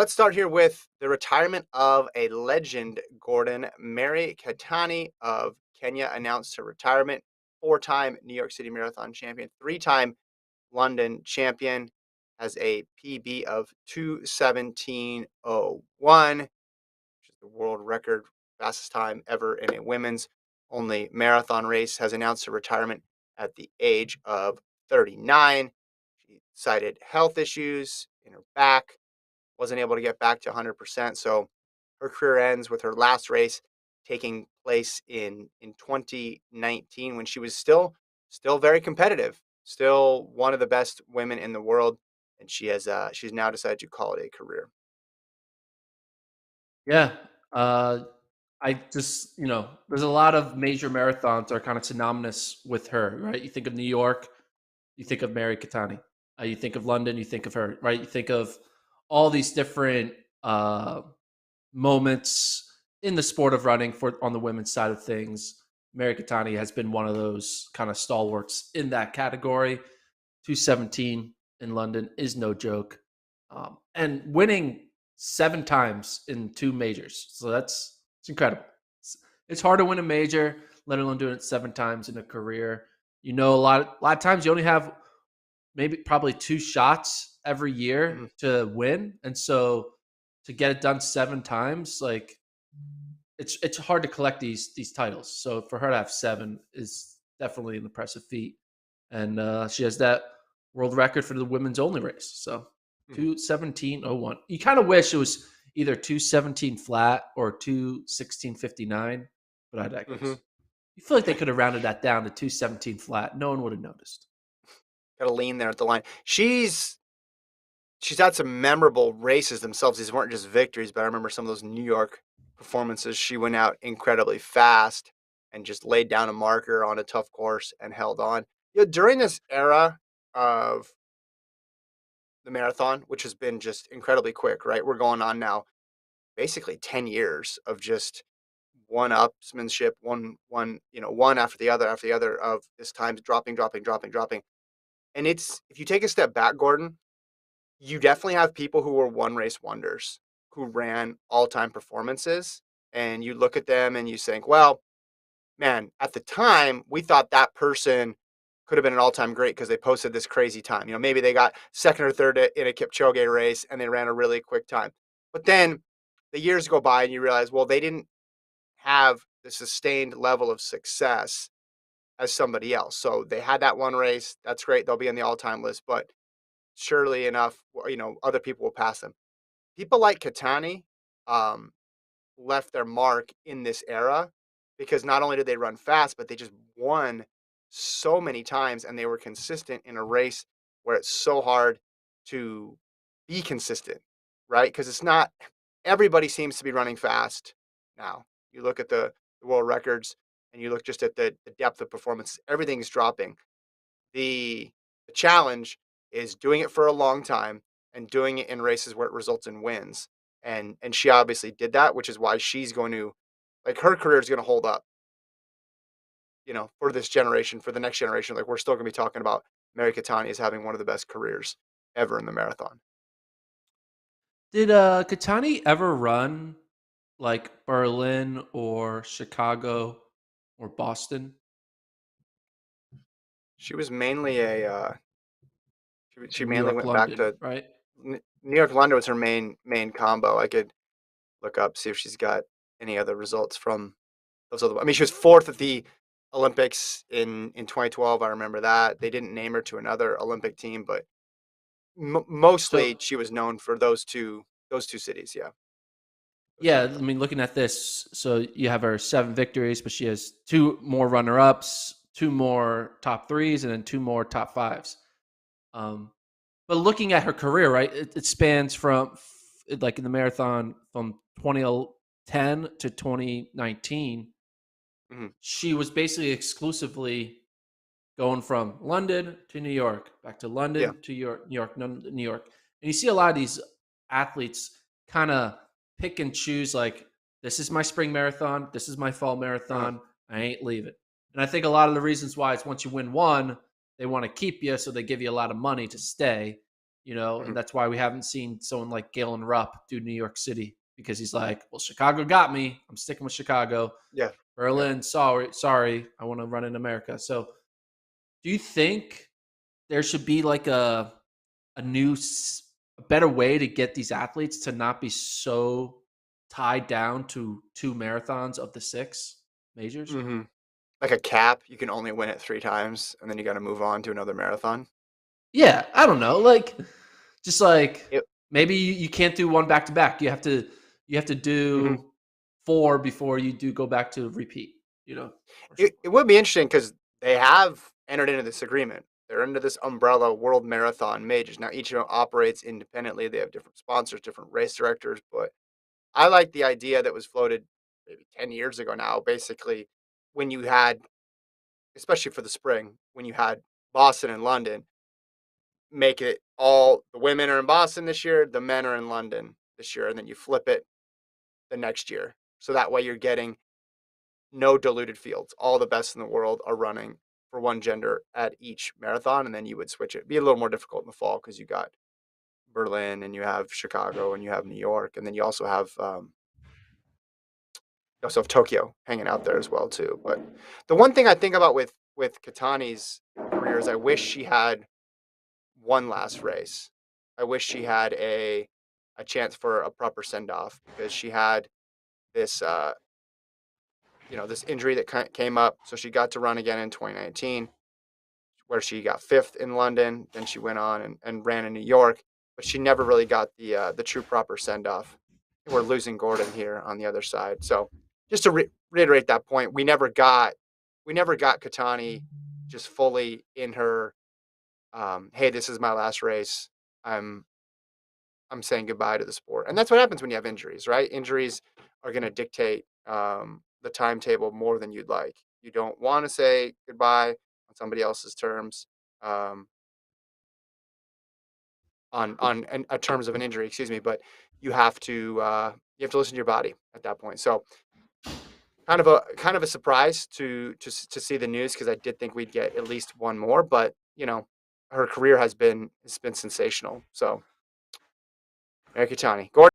let's start here with the retirement of a legend, Gordon. Mary Keitany of Kenya announced her retirement. Four-time New York City Marathon champion, three-time London champion, has a PB of 2:17:01, which is the world record fastest time ever in a women's only marathon race. Has announced her retirement at the age of 39. She cited health issues in her back, wasn't able to get back to 100%. So her career ends with her last race taking place in 2019 when she was still very competitive, still one of the best women in the world, and she's now decided to call it a career. Yeah. Uh, I just, there's a lot of major marathons are kind of synonymous with her, right? You think of New York, you think of Mary Keitany. You think of London, you think of her, right? You think of all these different uh, moments in the sport of running for on the women's side of things. Mary Keitany has been one of those kind of stalwarts in that category. 217 in London is no joke. And winning 7 times in 2 majors. So it's incredible. It's hard to win a major, let alone doing it 7 times in a career. A lot of times you only have probably 2 shots every year Mhm. to win. And so to get it done 7 times, like it's hard to collect these titles. So for her to have 7 is definitely an impressive feat. And she has that world record for the women's only race. So Mhm. 2:17:01. You kind of wish it was either 2:17 flat or 2:16:59, but I Mhm. digress. You feel like they could have rounded that down to 2:17 flat. No one would have noticed. Got to lean there at the line. She's had some memorable races themselves. These weren't just victories, but I remember some of those New York performances. She went out incredibly fast and just laid down a marker on a tough course and held on. During this era of the marathon, which has been just incredibly quick, right? We're going on now basically 10 years of just one upsmanship, one after the other of this time dropping, dropping, dropping, dropping. And if you take a step back, Gordon, you definitely have people who were one race wonders who ran all time performances. And you look at them and you think, well, man, at the time, we thought that person could have been an all time great because they posted this crazy time. Maybe they got second or third in a Kipchoge race and they ran a really quick time. But then the years go by and you realize, well, they didn't have the sustained level of success as somebody else. So they had that one race. That's great. They'll be on the all time list. But surely enough, other people will pass them. People like Katani um, left their mark in this era because not only did they run fast, but they just won so many times and they were consistent in a race where it's so hard to be consistent, right? Because it's not everybody seems to be running fast now. You look at the world records and you look just at the depth of performance, everything's dropping. The challenge is doing it for a long time and doing it in races where it results in wins. And she obviously did that, which is why she's going to like her career is going to hold up, for this generation, for the next generation. Like we're still going to be talking about Mary Keitany as having one of the best careers ever in the marathon. Did Katani ever run like Berlin or Chicago or Boston? She was mainly a she New mainly York, went back London, to right? New York London was her main combo. I could look up see if she's got any other results from those other. I mean, she was fourth at the Olympics in 2012. I remember that they didn't name her to another Olympic team, but mostly So she was known for those two cities. Yeah, those two yeah, I marathons. mean, looking at this, so you have her 7 victories, but she has 2 more runner-ups, 2 more top threes, and then 2 more top 5s. Um, but looking at her career, right, it spans from like in the marathon from 2010 to 2019. Mhm. She was basically exclusively going from London to New York, back to Yeah. London to York, New York, New York. And you see a lot of these athletes kind of pick and choose like, this is my spring marathon, this is my fall Uh-huh. marathon, I ain't leaving. And I think a lot of the reasons why is once you win one, they want to keep you, so they give you a lot of money to stay. and Mhm. that's why we haven't seen someone like Galen Rupp do New York City because he's like, well, Chicago got me. I'm sticking with Chicago. Yeah. Yeah. Berlin, sorry, I want to run in America. So, do you think there should be like a new, a better way to get these athletes to not be so tied down to two marathons of the six majors? Mhm. Like a cap, you can only win it 3 times, and then you gotta move on to another marathon. Yeah, I don't know. Like, just like It maybe you can't do one back to back. You have to Mhm. do four before you do go back to repeat. Or It something it like that. would be interesting because they have entered into this agreement. They're into this umbrella world marathon majors. Now each of them operates independently. They have different sponsors, different race directors, but I like the idea that was floated maybe 10 years ago now, basically, when you had, especially for the spring, when you had Boston and London, make it all the women are in Boston this year, the men are in London this year, and then you flip it the next year. So that way you're getting no diluted fields. All the best in the world are running for one gender at each marathon, and then you would switch it. It'd be a little more difficult in the fall because you got Berlin and you have Chicago and you have New York, and then you also have Tokyo hanging out there as well too. But the one thing I think about with Katani's career is I wish she had one last race. I wish she had a chance for a proper send off because she had this this injury that came up, so she got to run again in 2019, where she got fifth in London. Then she went on and ran in New York, but she never really got the true proper send off. We're losing Gordon here on the other side, so just to reiterate that point, we never got Katani just fully in her. Hey, this is my last race. I'm I'm saying goodbye to the sport. And that's what happens when you have injuries, right? Injuries are going to dictate the timetable more than you'd like. You don't want to say goodbye on somebody else's terms, um, on terms of an injury, excuse me. But you have to listen to your body at that point. So kind of a surprise to see the news because I did think we'd get at least one more, but her career has been sensational. So Mary Keitany, Gordon.